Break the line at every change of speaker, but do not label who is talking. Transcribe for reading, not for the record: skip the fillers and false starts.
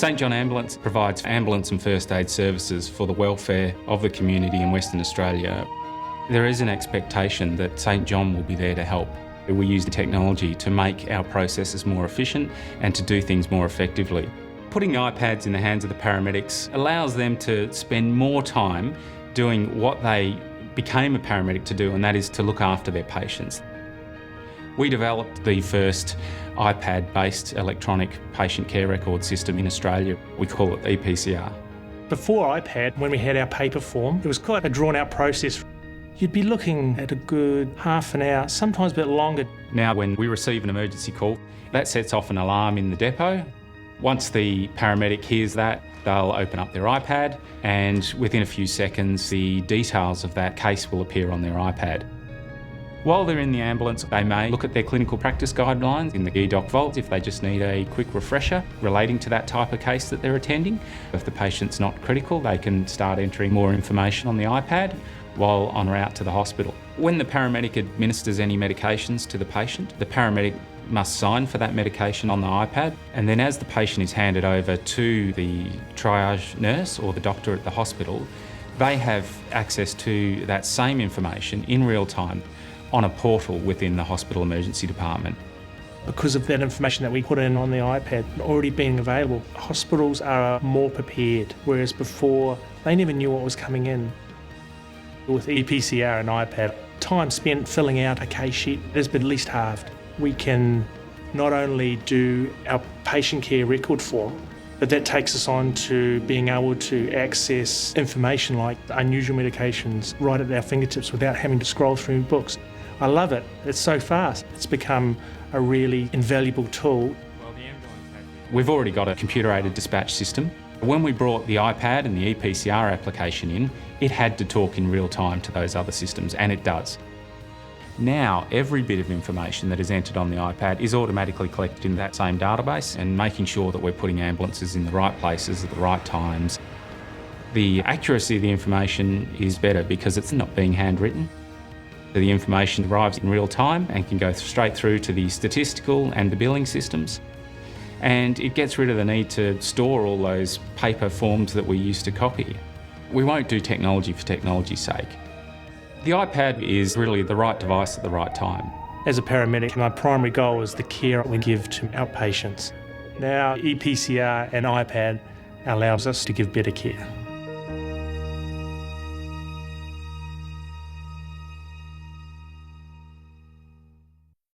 St John Ambulance provides ambulance and first aid services for the welfare of the community in Western Australia. There is an expectation that St John will be there to help. We use the technology to make our processes more efficient and to do things more effectively. Putting iPads in the hands of the paramedics allows them to spend more time doing what they became a paramedic to do, and that is to look after their patients. We developed the first iPad-based electronic patient care record system in Australia. We call it ePCR.
Before iPad, when we had our paper form, it was quite a drawn-out process. You'd be looking at a good half an hour, sometimes a bit longer.
Now, when we receive an emergency call, that sets off an alarm in the depot. Once the paramedic hears that, they'll open up their iPad, and within a few seconds, the details of that case will appear on their iPad. While they're in the ambulance, they may look at their clinical practice guidelines in the eDoc vault if they just need a quick refresher relating to that type of case that they're attending. If the patient's not critical, they can start entering more information on the iPad while en route to the hospital. When the paramedic administers any medications to the patient, the paramedic must sign for that medication on the iPad, and then as the patient is handed over to the triage nurse or the doctor at the hospital, they have access to that same information in real time on a portal within the hospital emergency department.
Because of that information that we put in on the iPad already being available, hospitals are more prepared, whereas before they never knew what was coming in. With ePCR and iPad, time spent filling out a case sheet has been at least halved. We can not only do our patient care record form, but that takes us on to being able to access information like unusual medications right at our fingertips without having to scroll through books. I love it. It's so fast. It's become a really invaluable tool.
We've already got a computer-aided dispatch system. When we brought the iPad and the ePCR application in, it had to talk in real time to those other systems, and it does. Now, every bit of information that is entered on the iPad is automatically collected in that same database and making sure that we're putting ambulances in the right places at the right times. The accuracy of the information is better because it's not being handwritten. The information arrives in real time and can go straight through to the statistical and the billing systems. And it gets rid of the need to store all those paper forms that we used to copy. We won't do technology for technology's sake. The iPad is really the right device at the right time.
As a paramedic, my primary goal is the care we give to our patients. Now, ePCR and iPad allows us to give better care.